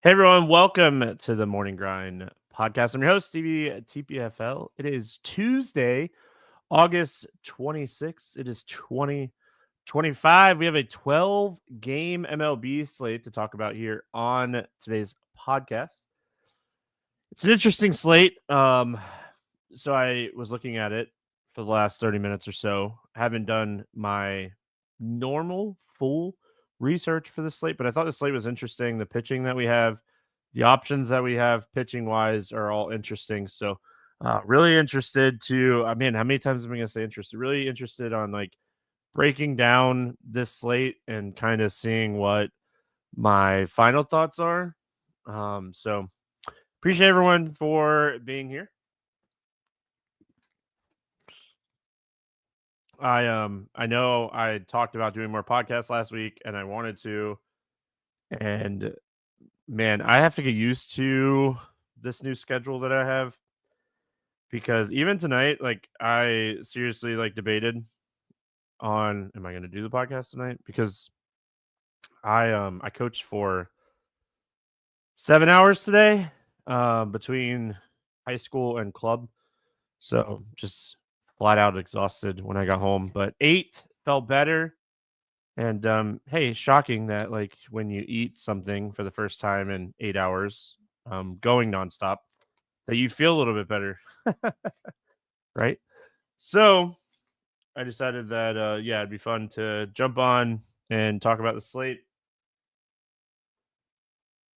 Hey everyone, welcome to the Morning Grind podcast. I'm your host, Stevietpfl. It is Tuesday, August 26th. It is 2025. We have a 12-game MLB slate to talk about here on today's podcast. It's an interesting slate. So I was looking at it for the last 30 minutes or so. I haven't done my normal full research for the slate, but I thought the slate was interesting. The pitching that we have, the options that we have pitching wise are all interesting. So really interested to, how many times am I going to say interested? Really interested on like breaking down this slate and kind of seeing what my final thoughts are. So appreciate everyone for being here. I know I talked about doing more podcasts last week and I wanted to, and man, I have to get used to this new schedule that I have, because even tonight, like I seriously like debated on, am I going to do the podcast tonight? Because I coached for 7 hours today, between high school and club. So just flat out exhausted when I got home, but 8 felt better. And hey, shocking that like when you eat something for the first time in 8 hours, going nonstop, that you feel a little bit better. Right? So I decided that it'd be fun to jump on and talk about the slate.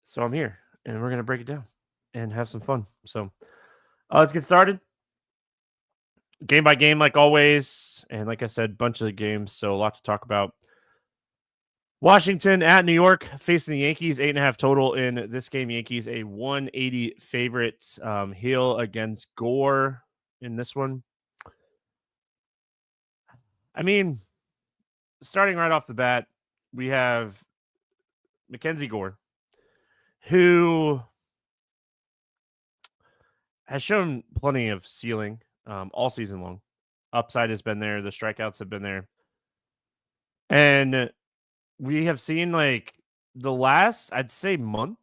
So I'm here and we're gonna break it down and have some fun. So let's get started. Game by game, like always. And like I said, bunch of games, so a lot to talk about. Washington at New York facing the Yankees, 8.5 total in this game. Yankees a 180 favorite. Hill against Gore in this one. I mean, starting right off the bat, we have Mackenzie Gore, who has shown plenty of ceiling all season long. Upside has been there. The strikeouts have been there. And we have seen like the last, I'd say, month,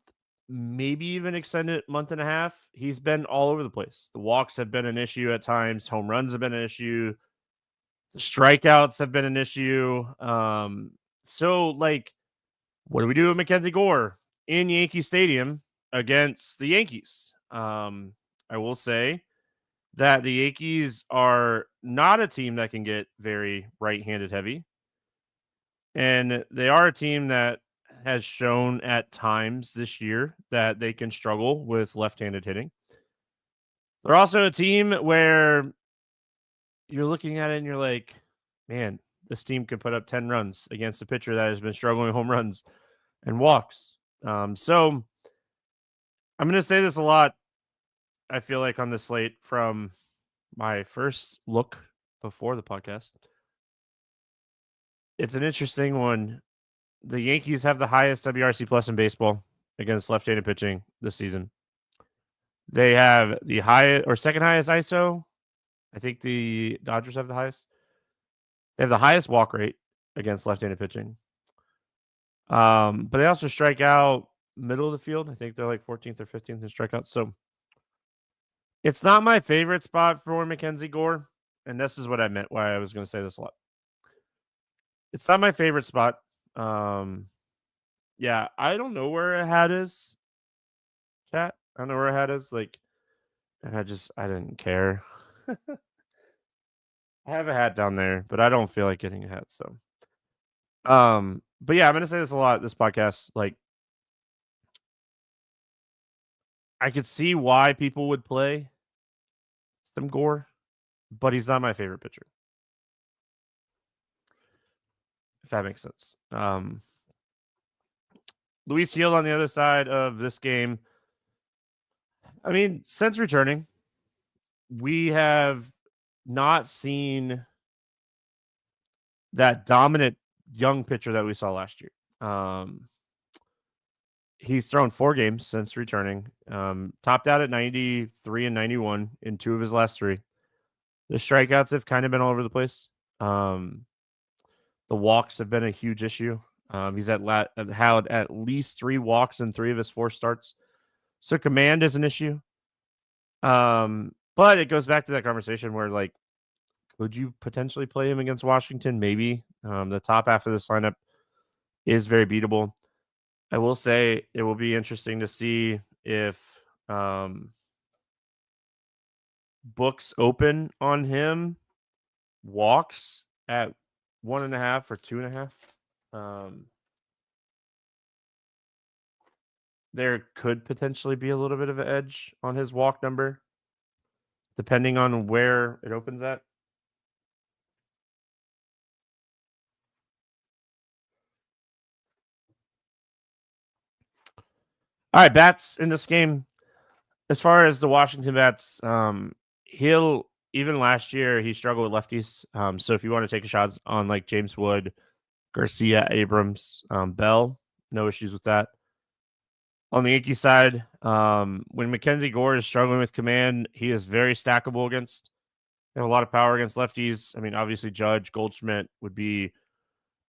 maybe even extended month and a half, he's been all over the place. The walks have been an issue at times. Home runs have been an issue. The strikeouts have been an issue. So like, what do we do with Mackenzie Gore in Yankee Stadium against the Yankees? I will say that the Yankees are not a team that can get very right-handed heavy. And they are a team that has shown at times this year that they can struggle with left-handed hitting. They're also a team where you're looking at it and you're like, man, this team could put up 10 runs against a pitcher that has been struggling with home runs and walks. So I'm going to say this a lot, I feel like, on this slate from my first look before the podcast. It's an interesting one. The Yankees have the highest WRC plus in baseball against left-handed pitching this season. They have the highest or second highest ISO. I think the Dodgers have the highest. They have the highest walk rate against left-handed pitching. But they also strike out middle of the field. I think they're like 14th or 15th in strikeouts. So it's not my favorite spot for Mackenzie Gore. And this is what I meant, why I was going to say this a lot. It's not my favorite spot. Yeah, I don't know where a hat is. Chat. I don't know where a hat is. Like, and I didn't care. I have a hat down there, but I don't feel like getting a hat. So, but yeah, I'm gonna say this a lot. This podcast, like, I could see why people would play some Gore, but he's not my favorite pitcher. If that makes sense. Luis Gil on the other side of this game. I mean, since returning, we have not seen that dominant young pitcher that we saw last year. He's thrown 4 games since returning. Topped out at 93 and 91 in 2 of his last 3. The strikeouts have kind of been all over the place. The walks have been a huge issue. He's had at least 3 walks in 3 of his 4 starts. So command is an issue. But it goes back to that conversation where, like, could you potentially play him against Washington? Maybe. The top half of this lineup is very beatable. I will say it will be interesting to see if books open on him walks at 1.5 or 2.5. There could potentially be a little bit of an edge on his walk number, depending on where it opens at. All right, bats in this game. As far as the Washington bats, he'll even last year he struggled with lefties. So if you want to take a shot on like James Wood, Garcia, Abrams, Bell, no issues with that. On the Yankee side, when Mackenzie Gore is struggling with command, he is very stackable against. They have a lot of power against lefties. I mean, obviously Judge, Goldschmidt would be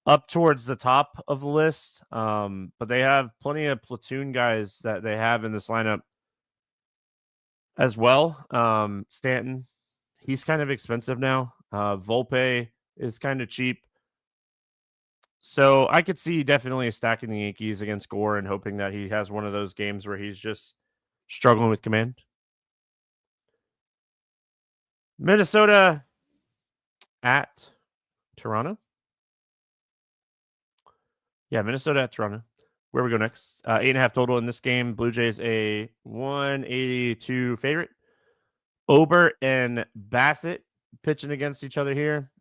up towards the top of the list, but they have plenty of platoon guys that they have in this lineup as well. Stanton, he's kind of expensive now. Volpe is kind of cheap. So I could see definitely stacking the Yankees against Gore and hoping that he has one of those games where he's just struggling with command. Minnesota at Toronto. Yeah, Minnesota at Toronto. Where we go next? 8.5 total in this game. Blue Jays a 182 favorite. Ober and Bassett pitching against each other here.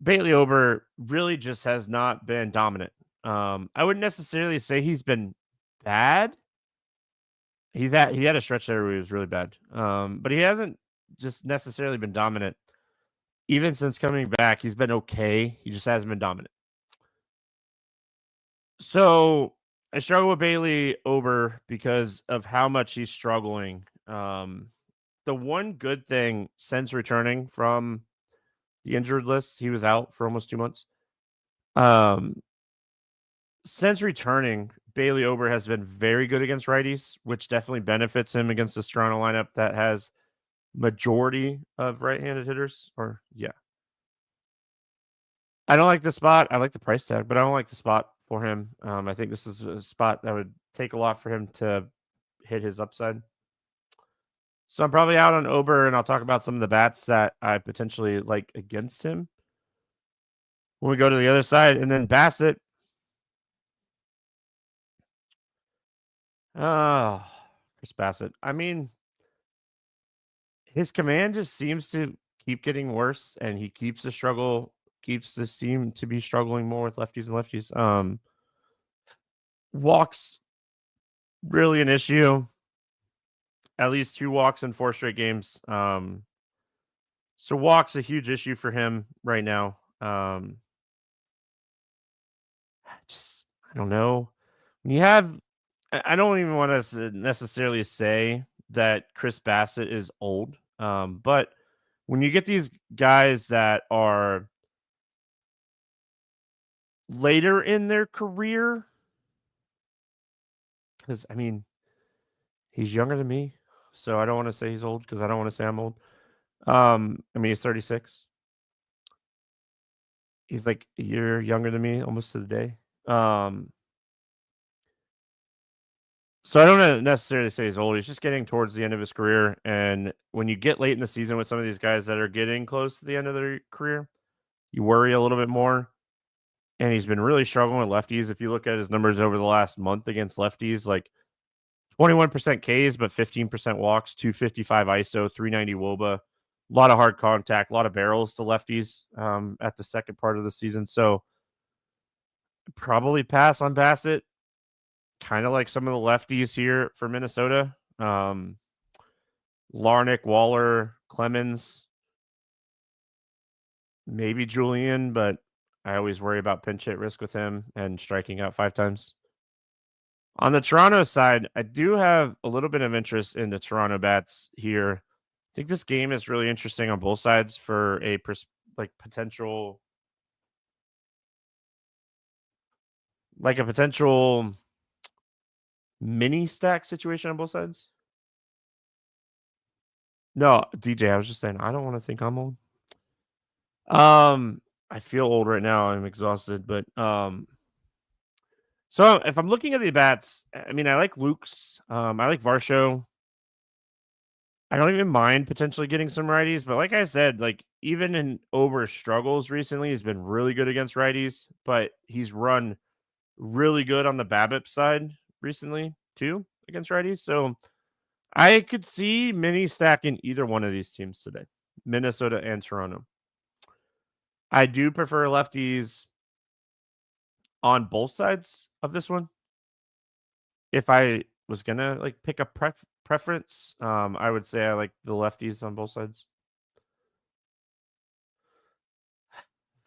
Bailey Ober really just has not been dominant. I wouldn't necessarily say he's been bad. He had a stretch there where he was really bad. But he hasn't just necessarily been dominant. Even since coming back, he's been okay. He just hasn't been dominant. So I struggle with Bailey Ober because of how much he's struggling. The one good thing since returning from the injured list, he was out for almost 2 months. Since returning, Bailey Ober has been very good against righties, which definitely benefits him against this Toronto lineup that has majority of right-handed hitters. Or yeah, I don't like the spot. I like the price tag, but I don't like the spot for him. I think this is a spot that would take a lot for him to hit his upside. So I'm probably out on Ober, and I'll talk about some of the bats that I potentially like against him when we go to the other side. And then Bassett. Oh, Chris Bassett. I mean, his command just seems to keep getting worse, and he keeps the team to be struggling more with lefties and lefties. Walks really an issue. At least 2 walks in 4 straight games. So walks a huge issue for him right now. Just I don't know. When you have, I don't even want to necessarily say that Chris Bassett is old, but when you get these guys that are later in their career, because I mean, he's younger than me, so I don't want to say he's old because I don't want to say I'm old. I mean, he's 36. He's like a year younger than me, almost to the day. So I don't necessarily say he's old. He's just getting towards the end of his career. And when you get late in the season with some of these guys that are getting close to the end of their career, you worry a little bit more. And he's been really struggling with lefties. If you look at his numbers over the last month against lefties, like 21% Ks, but 15% walks, 255 ISO, 390 WOBA, a lot of hard contact, a lot of barrels to lefties at the second part of the season. So probably pass on Bassett. Kind of like some of the lefties here for Minnesota. Larnick, Waller, Clemens, maybe Julian, but I always worry about pinch hit risk with him and striking out 5 times. On the Toronto side, I do have a little bit of interest in the Toronto bats here. I think this game is really interesting on both sides for a potential like a potential mini stack situation on both sides? No, DJ, I was just saying I don't want to think I'm old. I feel old right now. I'm exhausted, but so if I'm looking at the bats, I mean, I like Luke's. I like Varsho. I don't even mind potentially getting some righties, but like I said, like even in Ober's struggles recently, he's been really good against righties, but he's run really good on the BABIP side recently too against righties. So I could see mini stacking either one of these teams today, Minnesota and Toronto. I do prefer lefties on both sides of this one. If I was gonna like pick a preference, I would say I like the lefties on both sides.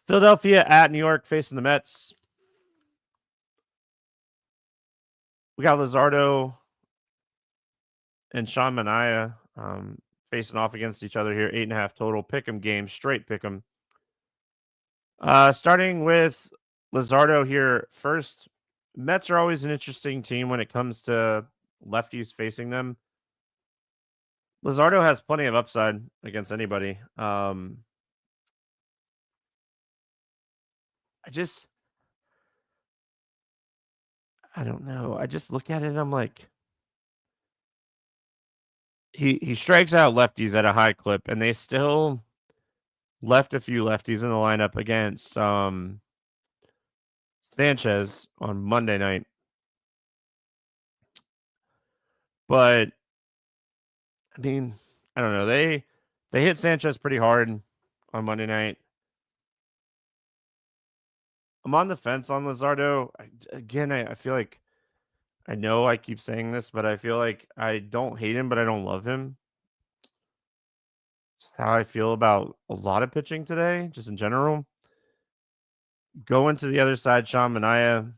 Philadelphia at New York facing the Mets. We got Luzardo and Sean Manaea facing off against each other here. 8.5 total. Pick 'em game. Straight pick 'em. Starting with Luzardo here first. Mets are always an interesting team when it comes to lefties facing them. Luzardo has plenty of upside against anybody. I don't know. I just look at it and I'm like, he strikes out lefties at a high clip, and they still left a few lefties in the lineup against Sanchez on Monday night. But I mean, I don't know. They hit Sanchez pretty hard on Monday night. I'm on the fence on Luzardo. I feel like I know I keep saying this, but I feel like I don't hate him, but I don't love him. It's how I feel about a lot of pitching today, just in general. Going to the other side, Sean Manaea.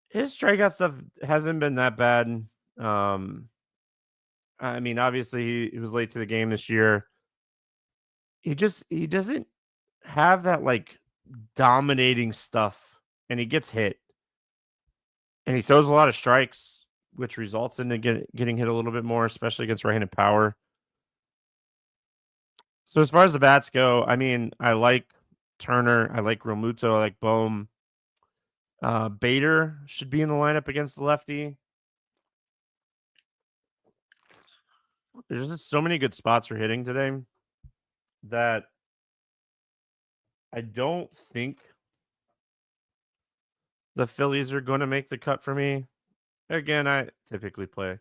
His strikeout stuff hasn't been that bad. I mean, obviously he was late to the game this year. He doesn't have that like dominating stuff, and he gets hit, and he throws a lot of strikes, which results in getting hit a little bit more, especially against right-handed power. So as far as the bats go, I mean, I like Turner, I like Realmuto, I like Bohm. Bader should be in the lineup against the lefty. There's just so many good spots for hitting today that I don't think the Phillies are going to make the cut for me. Again, I typically play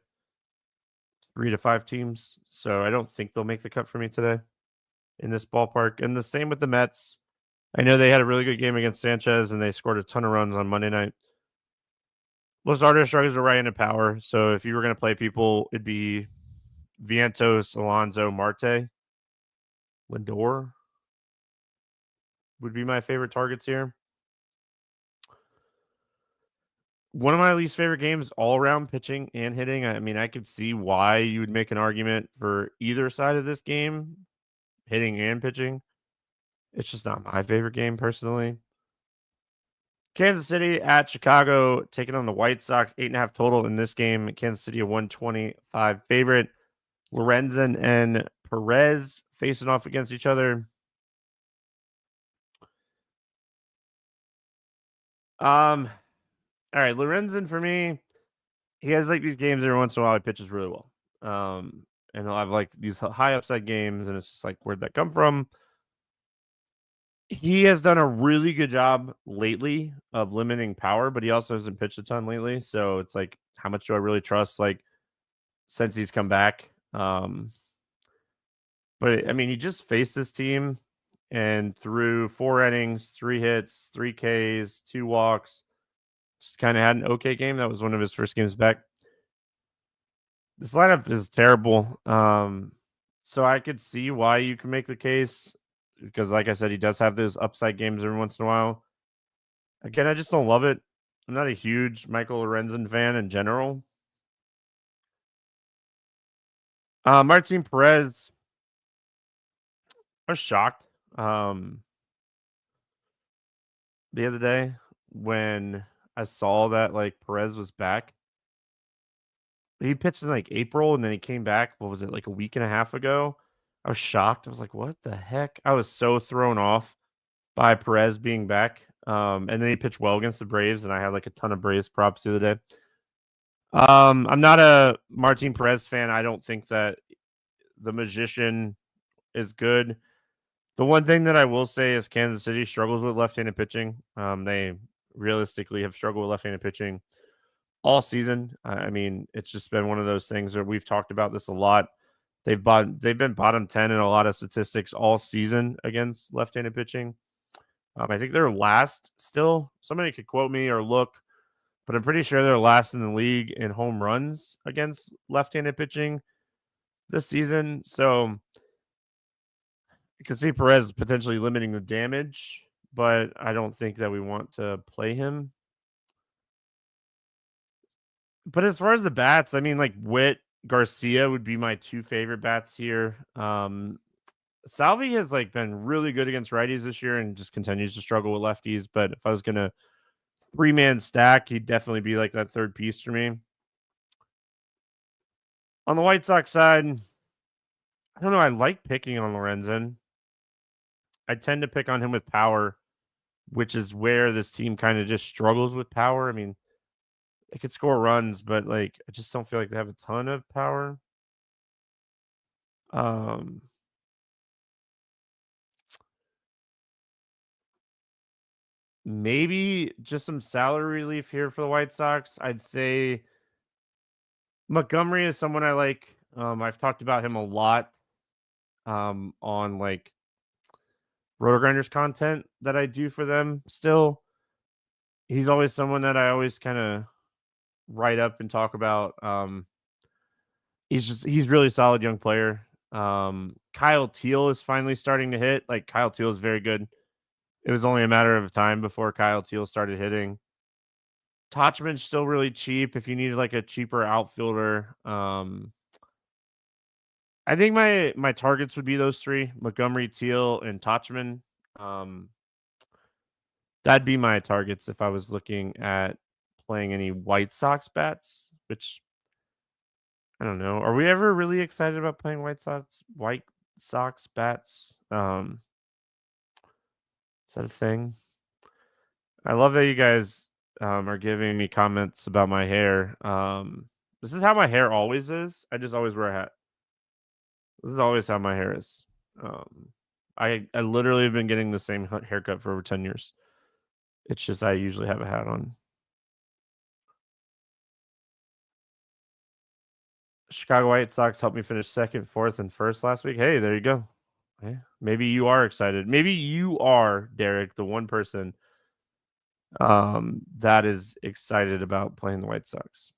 3 to 5 teams, so I don't think they'll make the cut for me today in this ballpark. And the same with the Mets. I know they had a really good game against Sanchez, and they scored a ton of runs on Monday night. Luzardo struggles with right-handed power, so if you were going to play people, it'd be Vientos, Alonso, Marte, Lindor would be my favorite targets here. One of my least favorite games all around pitching and hitting. I mean, I could see why you would make an argument for either side of this game, hitting and pitching. It's just not my favorite game personally. Kansas City at Chicago taking on the White Sox, 8.5 total in this game. Kansas City a 125 favorite. Lorenzen and Perez facing off against each other. All right, Lorenzen for me, he has like these games every once in a while he pitches really well. And he'll have like these high upside games, and it's just like, where'd that come from? He has done a really good job lately of limiting power, but he also hasn't pitched a ton lately. So it's like, how much do I really trust? Like, since he's come back. But I mean, he just faced this team and threw 4 innings, 3 hits, 3 Ks, 2 walks. Just kind of had an okay game. That was one of his first games back. This lineup is terrible. So I could see why you can make the case because, like I said, he does have those upside games every once in a while. Again, I just don't love it. I'm not a huge Michael Lorenzen fan in general. Martin Perez, I was shocked. the other day when I saw that like Perez was back. He pitched in like April and then he came back. What was it, like a week and a half ago? I was shocked. I was like, what the heck? I was so thrown off by Perez being back. And then he pitched well against the Braves, and I had like a ton of Braves props the other day. I'm not a Martin Perez fan. I don't think that the magician is good. The one thing that I will say is Kansas City struggles with left-handed pitching. They realistically have struggled with left-handed pitching all season. I mean, it's just been one of those things where we've talked about this a lot. They've been bottom 10 in a lot of statistics all season against left-handed pitching. I think they're last still. Somebody could quote me or look, but I'm pretty sure they're last in the league in home runs against left-handed pitching this season. So you can see Perez potentially limiting the damage, but I don't think that we want to play him. But as far as the bats, I mean, like Witt, Garcia would be my two favorite bats here. Salvi has like been really good against righties this year and just continues to struggle with lefties. But if I was gonna 3-man stack, he'd definitely be like that third piece for me. On the White Sox side, I don't know. I like picking on Lorenzen. I tend to pick on him with power, which is where this team kind of just struggles with power. I mean, they could score runs, but like I just don't feel like they have a ton of power. Maybe just some salary relief here for the White Sox. I'd say Montgomery is someone I like. I've talked about him a lot on like Roto Grinders content that I do for them still. He's always someone that I always kind of write up and talk about. He's really solid young player. Kyle Teal is finally starting to hit. Like Kyle Teal is very good. It was only a matter of time before Kyle Teal started hitting. Tachman's still really cheap if you needed like a cheaper outfielder. I think my targets would be those three: Montgomery, Teal, and Tachman. That'd be my targets if I was looking at playing any White Sox bats, which I don't know. Are we ever really excited about playing White Sox bats? Is that a thing? I love that you guys are giving me comments about my hair. This is how my hair always is. I just always wear a hat. This is always how my hair is. I literally have been getting the same haircut for over 10 years. It's just I usually have a hat on. Chicago White Sox helped me finish second, fourth, and first last week. Hey, there you go. Yeah, maybe you are excited. Maybe you are, Derek, the one person that is excited about playing the White Sox.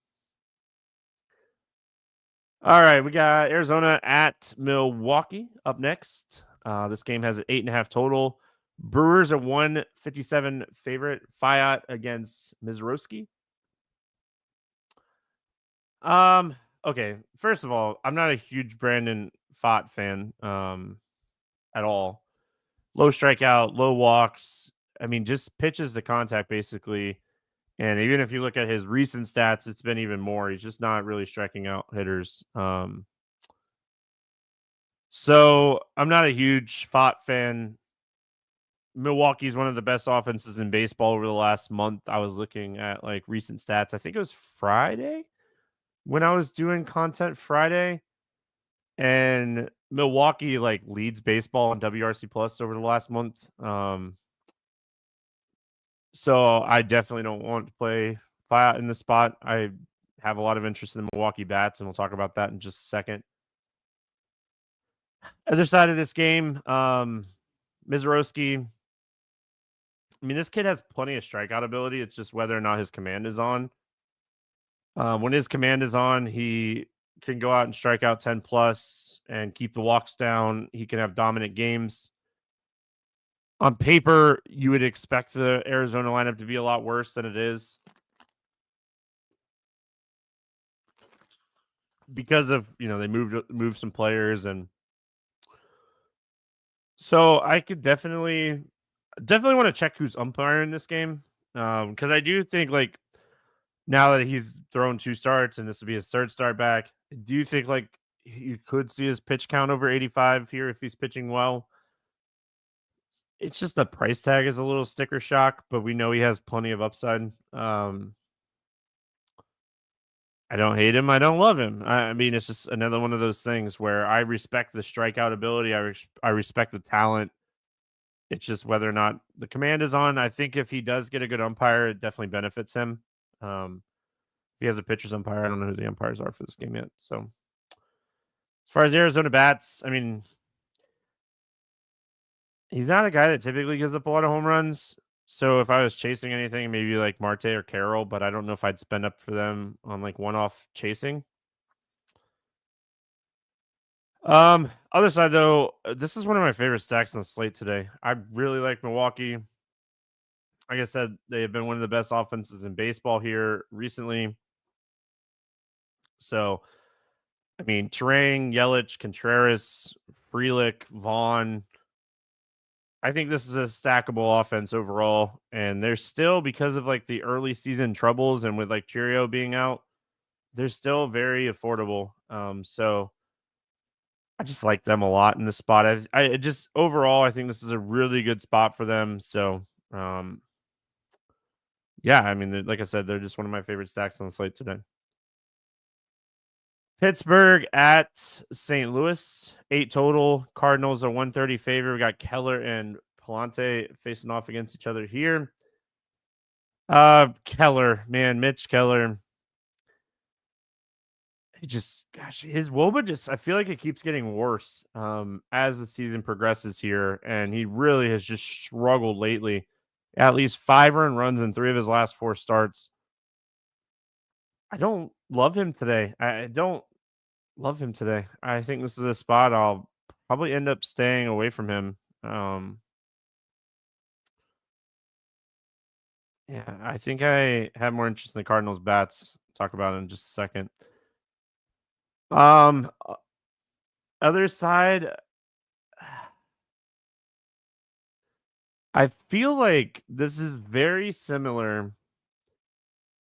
All right, we got Arizona at Milwaukee up next. This game has an 8.5 total. Brewers are 157 favorite. Fiat against Mizorowski. Okay. First of all, I'm not a huge Brandon Pfaadt fan at all. Low strikeout, low walks. I mean, just pitches to contact basically. And even if you look at his recent stats, it's been even more. He's just not really striking out hitters. So I'm not a huge Pfaadt fan. Milwaukee's one of the best offenses in baseball over the last month. I was looking at like recent stats. I think it was Friday when I was doing content Friday, and Milwaukee like leads baseball on WRC plus over the last month. So I definitely don't want to play Fiat in the spot. I have a lot of interest in the Milwaukee bats, and we'll talk about that in just a second. Other side of this game, Mizorowski. I mean, this kid has plenty of strikeout ability. It's just whether or not his command is on. When his command is on, he can go out and strike out 10 plus and keep the walks down. He can have dominant games. On paper, you would expect the Arizona lineup to be a lot worse than it is because of, they moved some players, and so I could definitely Definitely want to check who's umpiring this game. Because I do think like now that he's thrown 2 starts and this will be his 3rd start back, do you think like you could see his pitch count over 85 here if he's pitching well? It's just the price tag is a little sticker shock, but we know he has plenty of upside. I don't hate him. I don't love him. I mean, it's just another one of those things where I respect the strikeout ability. I respect the talent. It's just whether or not the command is on. I think if he does get a good umpire, it definitely benefits him. If he has a pitcher's umpire, I don't know who the umpires are for this game yet. So as far as Arizona bats, I mean, he's not a guy that typically gives up a lot of home runs. So if I was chasing anything, maybe like Marte or Carroll, but I don't know if I'd spend up for them on like one-off chasing. Other side though, this is one of my favorite stacks on the slate today. I really like Milwaukee. Like I said, they have been one of the best offenses in baseball here recently. So, I mean, Terang, Yelich, Contreras, Frelick, Vaughn. I think this is a stackable offense overall. And they're still, because of like the early season troubles and with like Cheerio being out, they're still very affordable. So I just like them a lot in this spot. I just overall, I think this is a really good spot for them. So, yeah, I mean, like I said, they're just one of my favorite stacks on the slate today. Pittsburgh at St. Louis, 8 total. Cardinals are 130 favor. We got Keller and Palante facing off against each other here. Keller, man, Mitch Keller. He just, gosh, his WOBA just, I feel like it keeps getting worse as the season progresses here. And he really has just struggled lately. At least 5 earned runs in 3 of his last 4 starts. I don't love him today. I don't love him today. I think this is a spot I'll probably end up staying away from him. Yeah, I think I have more interest in the Cardinals bats. Talk about it in just a second. Um, o- Other side, I feel like this is very similar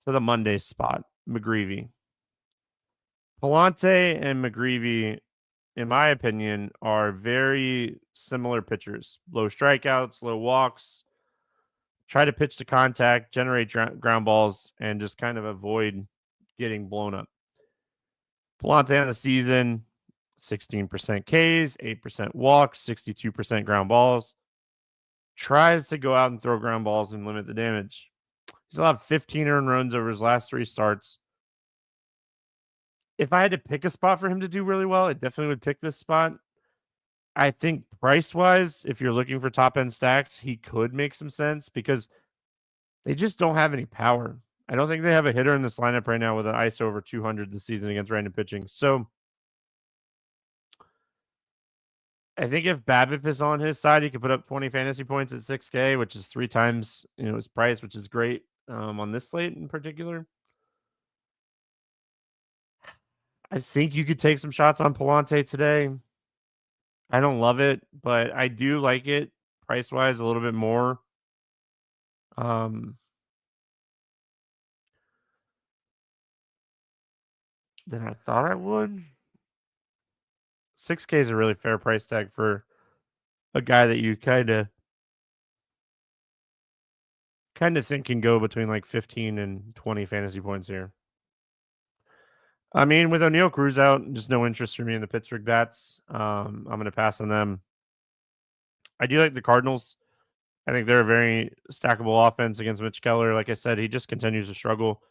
to the Monday spot, McGreevy. Palante and McGreevy, in my opinion, are very similar pitchers. Low strikeouts, low walks, try to pitch to contact, generate ground balls, and just kind of avoid getting blown up. Palante on the season, 16% Ks, 8% walks, 62% ground balls. Tries to go out and throw ground balls and limit the damage. He's allowed 15 earned runs over his last 3 starts. If I had to pick a spot for him to do really well, I definitely would pick this spot. I think price wise, if you're looking for top end stacks, he could make some sense because they just don't have any power. I don't think they have a hitter in this lineup right now with an ISO over 200 this season against random pitching. So I think if BABIP is on his side, he could put up 20 fantasy points at 6K, which is 3 times his price, which is great on this slate in particular. I think you could take some shots on Palante today. I don't love it, but I do like it price wise a little bit more. Um, than I thought I would. 6K is a really fair price tag for a guy that you kind of think can go between like 15 and 20 fantasy points here. I mean, with O'Neal Cruz out, just no interest for me in the Pittsburgh bats. I'm going to pass on them. I do like the Cardinals. I think they're a very stackable offense against Mitch Keller. Like I said, he just continues to struggle.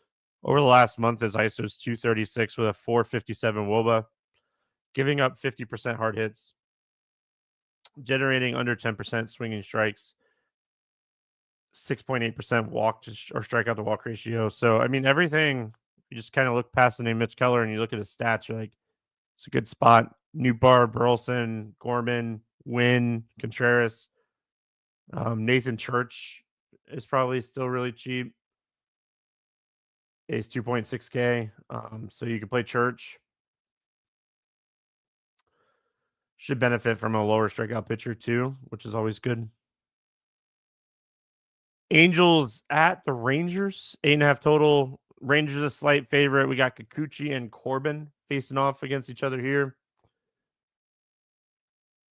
Over the last month, his ISO is 236 with a 457 WOBA, giving up 50% hard hits, generating under 10% swinging strikes, 6.8% walk to or strikeout to walk ratio. So, I mean, everything, you just kind of look past the name Mitch Keller and you look at his stats, you're like, it's a good spot. Newbar, Burleson, Gorman, Wynn, Contreras, Nathan Church is probably still really cheap. Is 2.6K. So you can play Church. Should benefit from a lower strikeout pitcher too, which is always good. Angels at the Rangers, 8.5 total. Rangers a slight favorite. We got Kikuchi and Corbin facing off against each other here.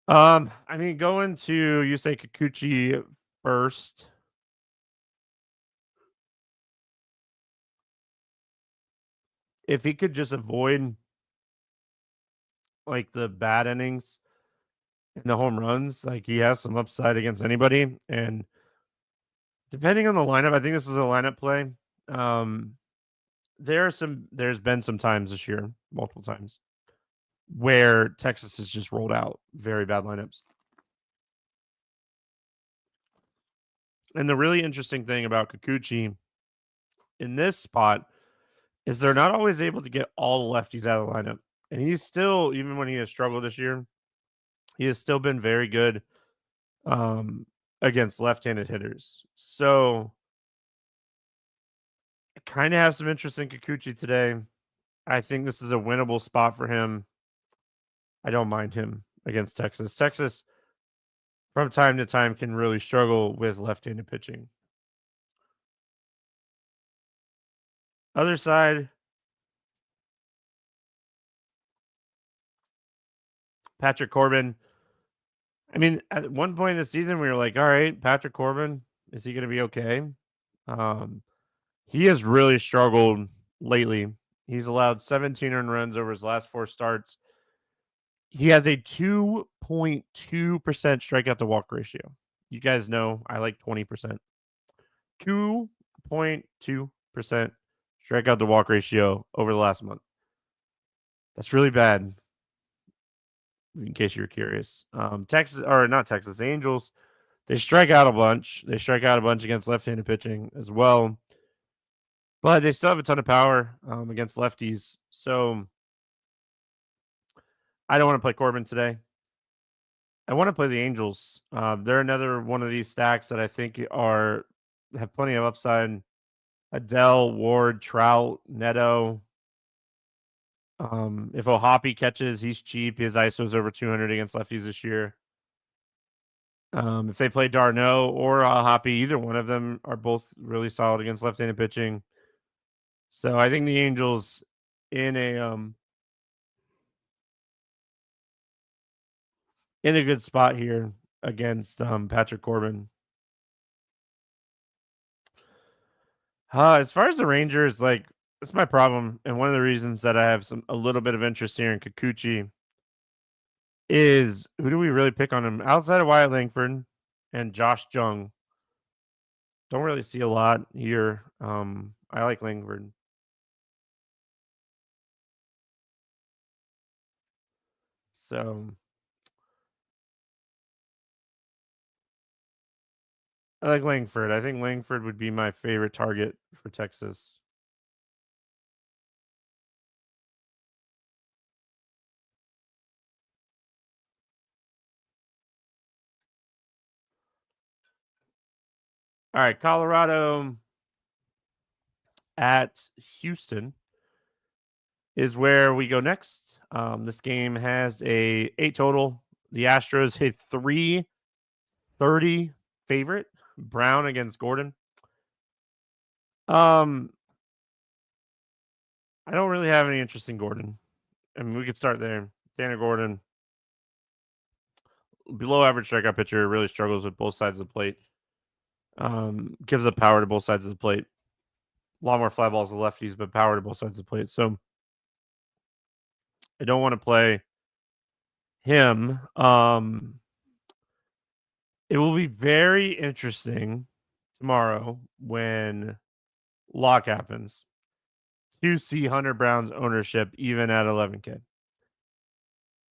I mean, going to you say Kikuchi first. If he could just avoid like the bad innings and the home runs, like he has some upside against anybody. And depending on the lineup, I think this is a lineup play. There's been some times this year, multiple times, where Texas has just rolled out very bad lineups. And the really interesting thing about Kikuchi in this spot is they're not always able to get all the lefties out of the lineup. And he's still, even when he has struggled this year, he has still been very good against left-handed hitters. So I kind of have some interest in Kikuchi today. I think this is a winnable spot for him. I don't mind him against Texas. Texas, from time to time, can really struggle with left-handed pitching. Other side, Patrick Corbin. I mean, at one point in the season, we were like, all right, Patrick Corbin, is he going to be okay? He has really struggled lately. He's allowed 17 earned runs over his last 4 starts. He has a 2.2% strikeout to walk ratio. You guys know I like 20%. 2.2% strikeout to walk ratio over the last month. That's really bad. In case you're curious, Texas or not Texas Angels, they strike out a bunch. They strike out a bunch against left-handed pitching as well, but they still have a ton of power against lefties. So I don't want to play Corbin today. I want to play the Angels. They're another one of these stacks that I think have plenty of upside. Adele, Ward, Trout, Neto. If Ohapi catches, he's cheap. His ISO's over 200 against lefties this year. If they play Darno or Ohapi, either one of them are both really solid against left-handed pitching. So I think the Angels in a good spot here against Patrick Corbin. As far as the Rangers, like that's my problem, and one of the reasons that I have a little bit of interest here in Kikuchi is who do we really pick on him outside of Wyatt Langford and Josh Jung? Don't really see a lot here. I like Langford. So I like Langford. I think Langford would be my favorite target for Texas. All right, Colorado at Houston is where we go next. This game has a 8 total. The Astros hit 330 favorite. Brown against Gordon. I don't really have any interest in Gordon. I mean, we could start there. Tanner Gordon, below average strikeout pitcher, really struggles with both sides of the plate. Gives up power to both sides of the plate. A lot more fly balls to lefties, but power to both sides of the plate. So I don't want to play him. It will be very interesting tomorrow when lock happens to see Hunter Brown's ownership even at 11K.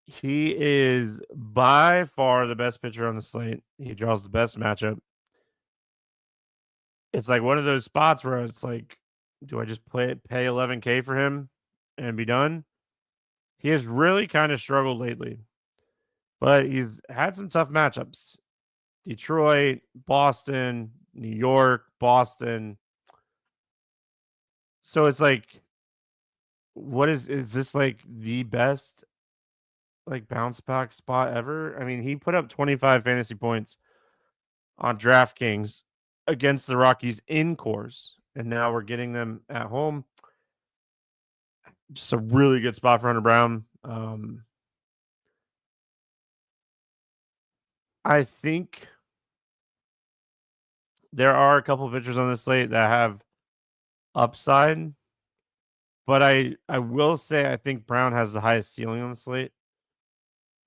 He is by far the best pitcher on the slate. He draws the best matchup. It's like one of those spots where it's like, do I just pay 11K for him and be done? He has really kind of struggled lately, but he's had some tough matchups. Detroit, Boston, New York, Boston. So it's like, what is this like the best like bounce back spot ever? I mean, he put up 25 fantasy points on DraftKings against the Rockies in Coors, and now we're getting them at home. Just a really good spot for Hunter Brown. I think there are a couple of pitchers on this slate that have upside, but I will say I think Brown has the highest ceiling on the slate.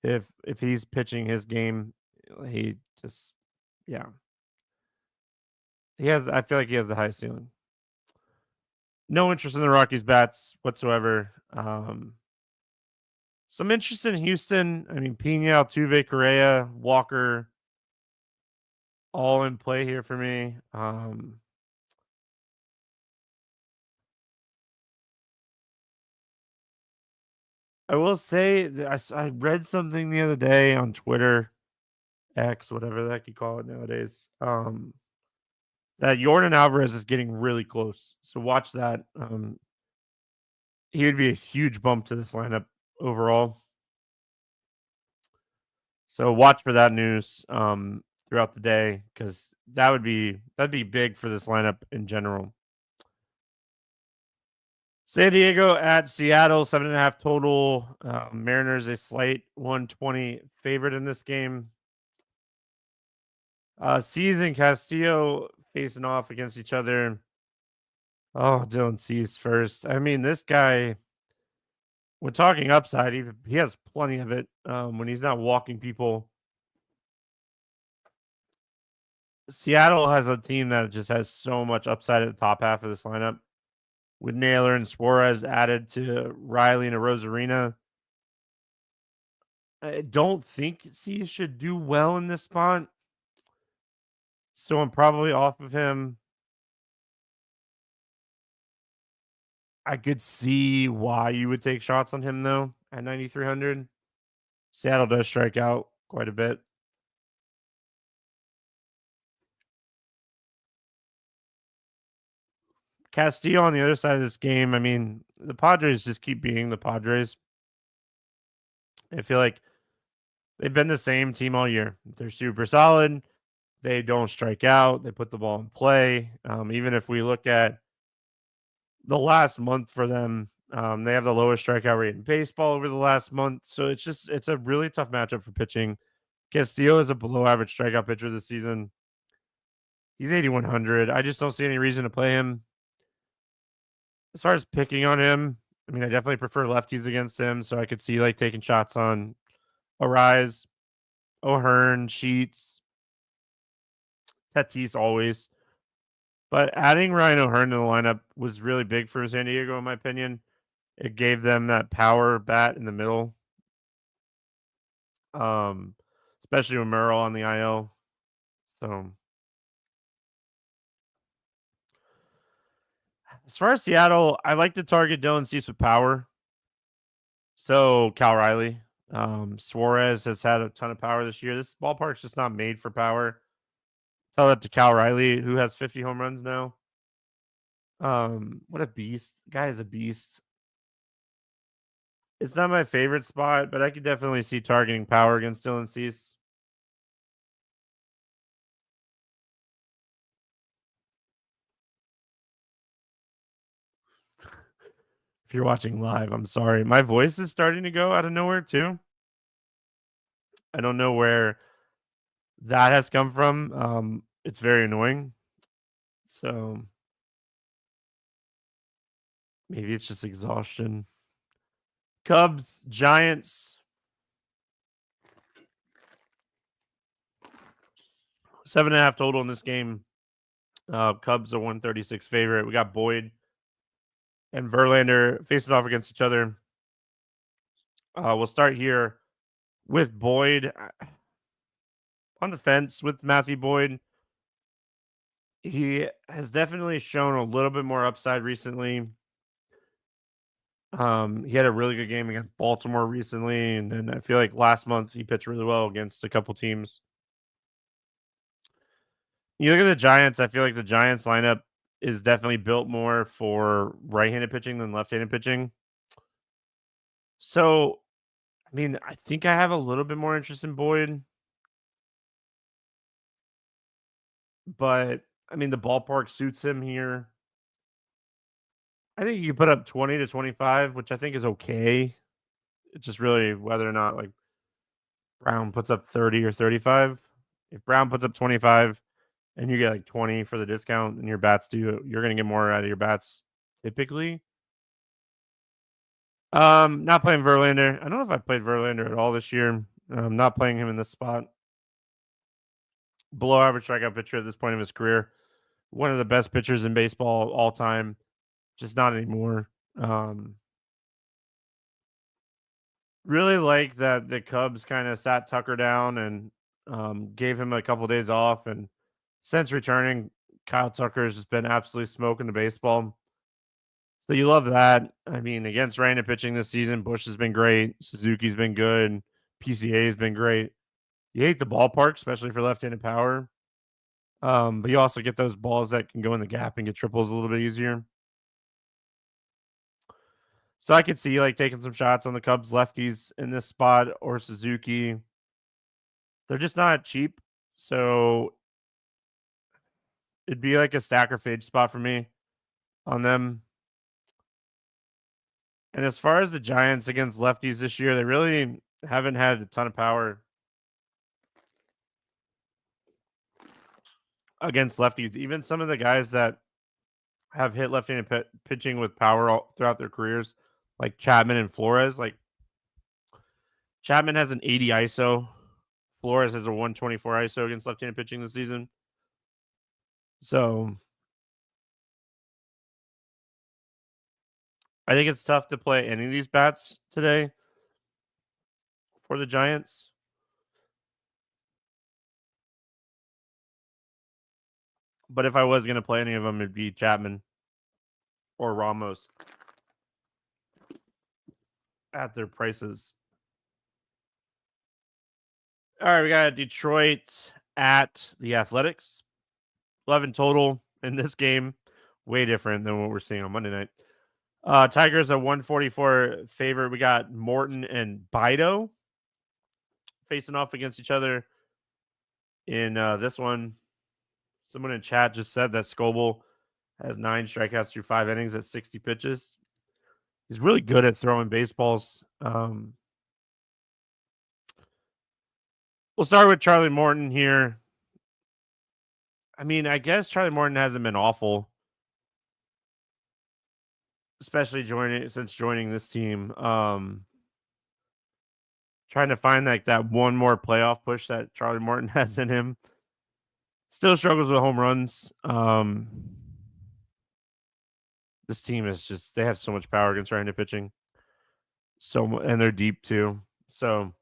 If he's pitching his game, he just yeah. He has I feel like he has the highest ceiling. No interest in the Rockies bats whatsoever. Some interest in Houston. I mean, Pena, Altuve, Correa, Walker, all in play here for me. I will say that I read something the other day on Twitter, X, whatever the heck you call it nowadays. That Jordan Alvarez is getting really close. So watch that. He would be a huge bump to this lineup overall. So watch for that news throughout the day because that'd be big for this lineup in general. San Diego at Seattle, 7.5 total. Mariners a slight 120 favorite in this game. Cease and Castillo facing off against each other. Oh, Dylan Cease first. I mean, this guy, when talking upside, he has plenty of it when he's not walking people. Seattle has a team that just has so much upside at the top half of this lineup. With Naylor and Suarez added to Riley and Rosarina. I don't think Cease should do well in this spot. So I'm probably off of him. I could see why you would take shots on him, though, at 9,300. Seattle does strike out quite a bit. Castillo on the other side of this game, I mean, the Padres just keep being the Padres. I feel like they've been the same team all year. They're super solid. They don't strike out. They put the ball in play. Even if we look at the last month for them, they have the lowest strikeout rate in baseball over the last month. So it's a really tough matchup for pitching. Castillo is a below average strikeout pitcher this season. He's 8,100. I just don't see any reason to play him. As far as picking on him, I mean, I definitely prefer lefties against him. So I could see like taking shots on Arise, O'Hearn, Sheets, Tatis always. But adding Ryan O'Hearn to the lineup was really big for San Diego, in my opinion. It gave them that power bat in the middle. Especially with Merrill on the IL. So as far as Seattle, I like to target Dylan Cease with power. So Cal Riley. Suarez has had a ton of power this year. This ballpark's just not made for power. Tell that to Cal Riley, who has 50 home runs now. What a beast. Guy is a beast. It's not my favorite spot, but I could definitely see targeting power against Dylan Cease. If you're watching live, I'm sorry. My voice is starting to go out of nowhere too. I don't know where that has come from. It's very annoying. So maybe it's just exhaustion. Cubs, Giants. 7.5 total in this game. Cubs are 136 favorite. We got Boyd and Verlander facing off against each other. We'll start here with Boyd on the fence with Matthew Boyd. He has definitely shown a little bit more upside recently. He had a really good game against Baltimore recently, and then I feel like last month he pitched really well against a couple teams. You look at the Giants, I feel like the Giants lineup is definitely built more for right-handed pitching than left-handed pitching. So, I mean, I think I have a little bit more interest in Boyd. But I mean, the ballpark suits him here. I think you put up 20 to 25, which I think is okay. It's just really whether or not like Brown puts up 30 or 35. If Brown puts up 25 and you get like 20 for the discount and your bats you're going to get more out of your bats typically. Not playing Verlander. I don't know if I played Verlander at all this year. Not playing him in this spot. Below average strikeout pitcher at this point of his career. One of the best pitchers in baseball all time. Just not anymore. Really like that the Cubs kind of sat Tucker down and gave him a couple days off. And since returning, Kyle Tucker has just been absolutely smoking the baseball. So you love that. I mean, against right-handed pitching this season, Bush has been great. Suzuki's been good. PCA has been great. You hate the ballpark, especially for left-handed power. But you also get those balls that can go in the gap and get triples a little bit easier. So I could see like taking some shots on the Cubs lefties in this spot or Suzuki. They're just not cheap. So it'd be like a stack or fade spot for me on them. And as far as the Giants against lefties this year, they really haven't had a ton of power against lefties. Even some of the guys that have hit left-handed pitching with power throughout their careers, like Chapman and Flores. Like Chapman has an 80 ISO. Flores has a 124 ISO against left-handed pitching this season. So I think it's tough to play any of these bats today for the Giants. But if I was going to play any of them, it'd be Chapman or Ramos at their prices. All right, we got Detroit at the Athletics. 11 total in this game. Way different than what we're seeing on Monday night. Tigers a 144 favorite. We got Morton and Bido facing off against each other in this one. Someone in chat just said that Scoble has 9 strikeouts through 5 innings at 60 pitches. He's really good at throwing baseballs. We'll start with Charlie Morton here. I mean, I guess Charlie Morton hasn't been awful, especially since joining this team. Trying to find like that one more playoff push that Charlie Morton has in him. Still struggles with home runs. This team is just, they have so much power against right-handed pitching. And they're deep too. So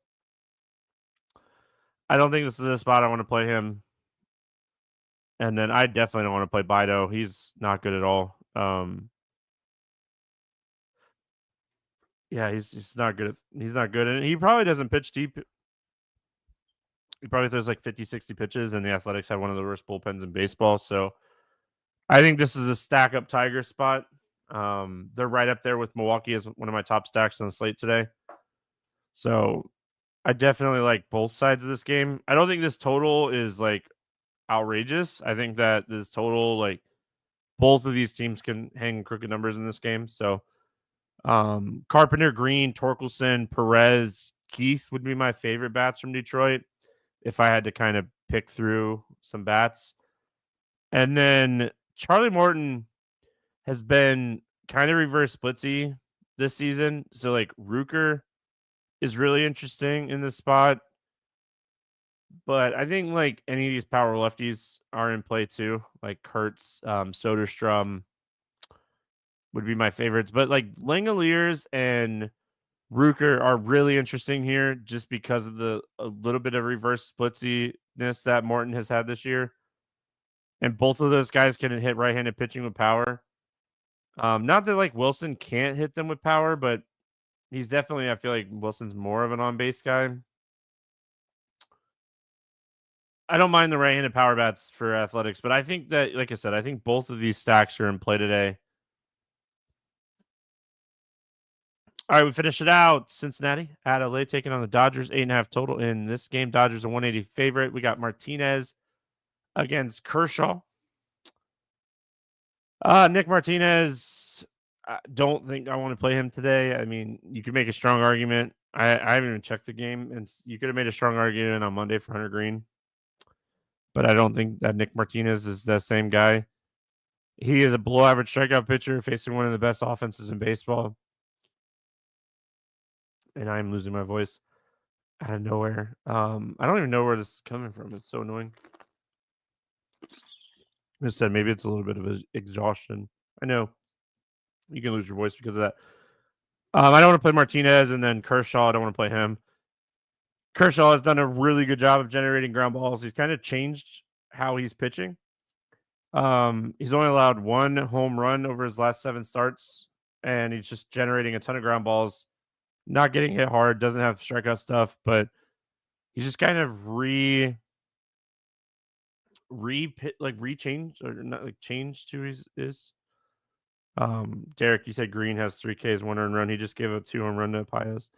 I don't think this is a spot I want to play him. And then I definitely don't want to play Bido. He's not good at all. Yeah, he's not good. He's not good. And he probably doesn't pitch deep. He probably throws like 50, 60 pitches, and the Athletics have one of the worst bullpens in baseball. So I think this is a stack up Tiger spot. They're right up there with Milwaukee as one of my top stacks on the slate today. So I definitely like both sides of this game. I don't think this total is like outrageous. I think that this total, like both of these teams can hang crooked numbers in this game. So Carpenter, Green, Torkelson, Perez, Keith would be my favorite bats from Detroit if I had to kind of pick through some bats. And then Charlie Morton has been kind of reverse splitsy this season. So like Rooker is really interesting in this spot. But I think like any of these power lefties are in play too. Like Kurtz, Soderstrom would be my favorites. But like Langoliers and Rooker are really interesting here just because of a little bit of reverse splitsiness that Morton has had this year. And both of those guys can hit right-handed pitching with power. Not that like Wilson can't hit them with power, but he's definitely, I feel like Wilson's more of an on-base guy. I don't mind the right-handed power bats for Athletics, but I think that, like I said, I think both of these stacks are in play today. All right, we finish it out. Cincinnati at LA taking on the Dodgers. 8.5 total in this game. Dodgers a 180 favorite. We got Martinez against Kershaw. Nick Martinez, I don't think I want to play him today. I mean, you could make a strong argument. I haven't even checked the game, and you could have made a strong argument on Monday for Hunter Green, but I don't think that Nick Martinez is the same guy. He is a below average strikeout pitcher facing one of the best offenses in baseball. And I'm losing my voice out of nowhere. I don't even know where this is coming from. It's so annoying. I said maybe it's a little bit of exhaustion. I know you can lose your voice because of that. I don't want to play Martinez, and then Kershaw. I don't want to play him. Kershaw has done a really good job of generating ground balls. He's kind of changed how he's pitching. He's only allowed one home run over his last 7 starts, and he's just generating a ton of ground balls, not getting hit hard, doesn't have strikeout stuff, but he's just kind of rechanged or not like changed to his. Derek, you said Green has 3 Ks, 1 earned run. He just gave a 2 home run to Paez.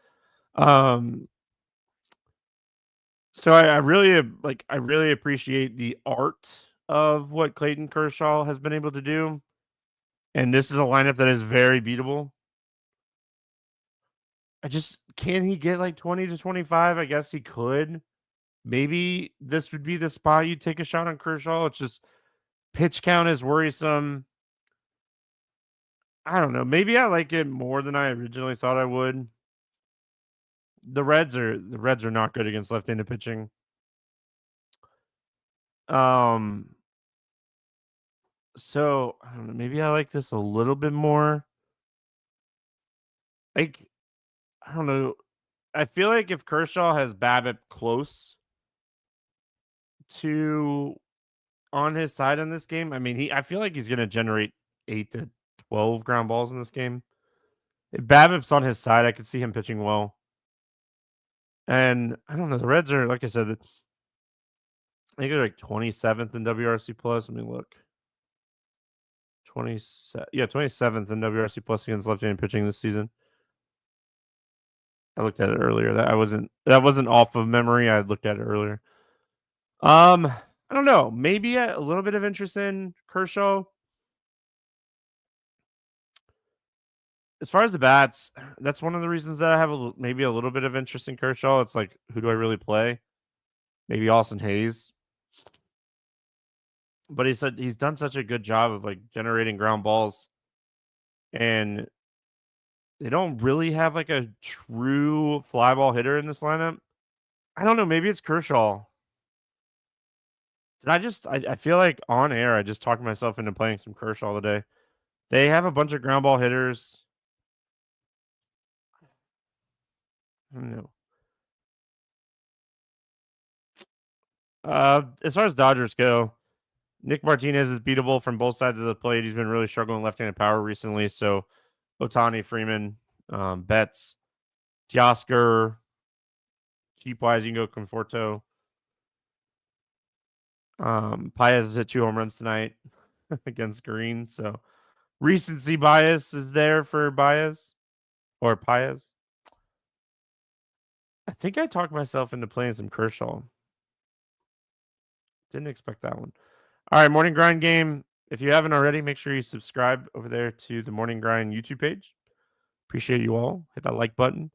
So I really appreciate the art of what Clayton Kershaw has been able to do. And this is a lineup that is very beatable. Can he get like 20 to 25? I guess he could. Maybe this would be the spot you take a shot on Kershaw. It's just pitch count is worrisome. I don't know. Maybe I like it more than I originally thought I would. The Reds are not good against left-handed pitching. So I don't know. Maybe I like this a little bit more. Like, I don't know. I feel like if Kershaw has BABIP close to on his side in this game, I mean, I feel like he's going to generate 8 to 12 ground balls in this game. If BABIP's on his side, I could see him pitching well. And I don't know. The Reds are, like I said, I think they're like 27th in WRC plus. Let me look. 27th in WRC plus against left-handed pitching this season. I looked at it earlier. That wasn't off of memory. I looked at it earlier. I don't know. Maybe a little bit of interest in Kershaw. As far as the bats, that's one of the reasons that I have maybe a little bit of interest in Kershaw. It's like, who do I really play? Maybe Austin Hayes. But he's done such a good job of like generating ground balls, and they don't really have like a true fly ball hitter in this lineup. I don't know. Maybe it's Kershaw. I feel like on air, I just talked myself into playing some Kershaw today. They have a bunch of ground ball hitters. I don't know. As far as Dodgers go, Nick Martinez is beatable from both sides of the plate. He's been really struggling left-handed power recently. So Ohtani, Freeman, Betts, Teoscar, cheap-wise, you can go Conforto. Paez has hit 2 home runs tonight against Green. So recency bias is there for Paez. I think I talked myself into playing some Kershaw. Didn't expect that one. All right, Morning Grind game. If you haven't already, make sure you subscribe over there to the Morning Grind YouTube page. Appreciate you all. Hit that like button.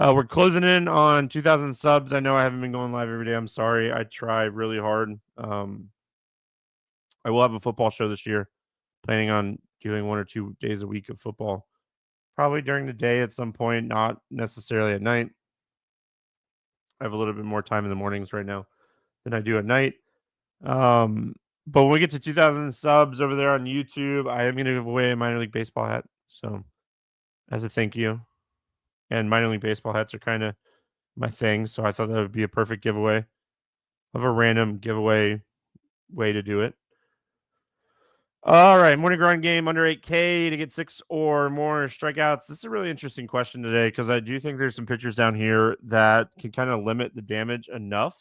We're closing in on 2,000 subs. I know I haven't been going live every day. I'm sorry. I try really hard. I will have a football show this year. Planning on doing 1 or 2 days a week of football. Probably during the day at some point, not necessarily at night. I have a little bit more time in the mornings right now than I do at night. But when we get to 2,000 subs over there on YouTube, I am going to give away a minor league baseball hat. So, as a thank you, and minor league baseball hats are kind of my thing. So I thought that would be a perfect giveaway of a random giveaway way to do it. All right, Morning Grind game under 8K to get 6 or more strikeouts. This is a really interesting question today because I do think there's some pitchers down here that can kind of limit the damage enough.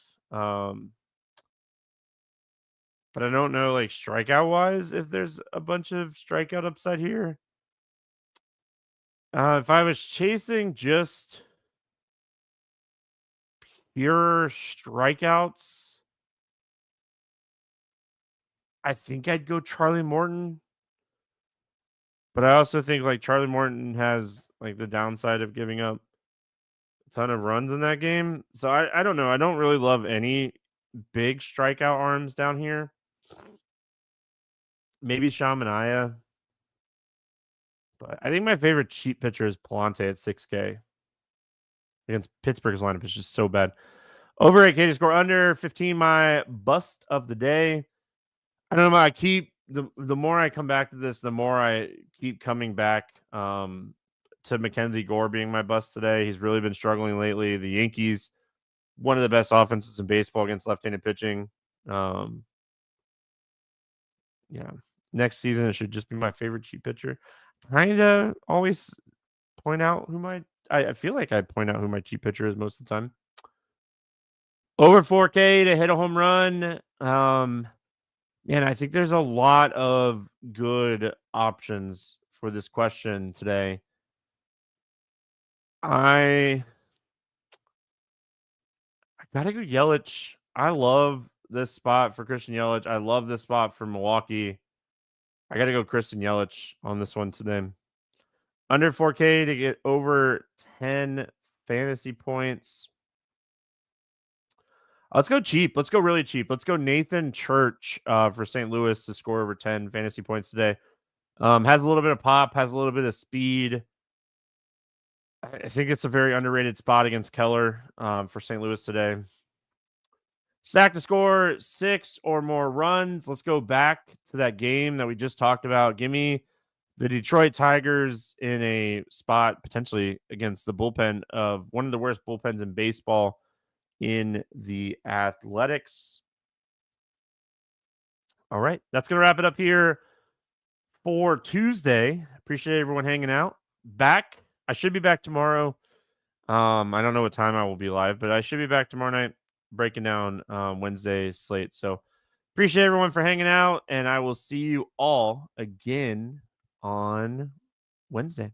But I don't know, like, strikeout-wise, if there's a bunch of strikeout upside here. If I was chasing just pure strikeouts, I think I'd go Charlie Morton. But I also think like Charlie Morton has like the downside of giving up a ton of runs in that game. So I don't know. I don't really love any big strikeout arms down here. Maybe Shamanaya. But I think my favorite cheap pitcher is Palante at 6K. Against Pittsburgh's lineup is just so bad. Over 8K to score under 15, my bust of the day. I don't know. I keep the more I come back to this, the more I keep coming back to Mackenzie Gore being my bust today. He's really been struggling lately. The Yankees, one of the best offenses in baseball against left-handed pitching. Yeah. Next season, it should just be my favorite cheap pitcher. Kind of always point out who I feel like I point out who my cheap pitcher is most of the time. Over 4K to hit a home run. Man, I think there's a lot of good options for this question today. I gotta go Yelich. I love this spot for Christian Yelich. I love this spot for Milwaukee. I gotta go Christian Yelich on this one today. Under 4K to get over 10 fantasy points. Let's go cheap. Let's go really cheap. Let's go Nathan Church for St. Louis to score over 10 fantasy points today. Has a little bit of pop, has a little bit of speed. I think it's a very underrated spot against Keller for St. Louis today. Stack to score 6 or more runs. Let's go back to that game that we just talked about. Give me the Detroit Tigers in a spot potentially against the bullpen of one of the worst bullpens in baseball in the Athletics. All right. That's going to wrap it up here for Tuesday. Appreciate everyone hanging out. I should be back tomorrow. I don't know what time I will be live, but I should be back tomorrow night breaking down Wednesday's slate. So appreciate everyone for hanging out, and I will see you all again on Wednesday.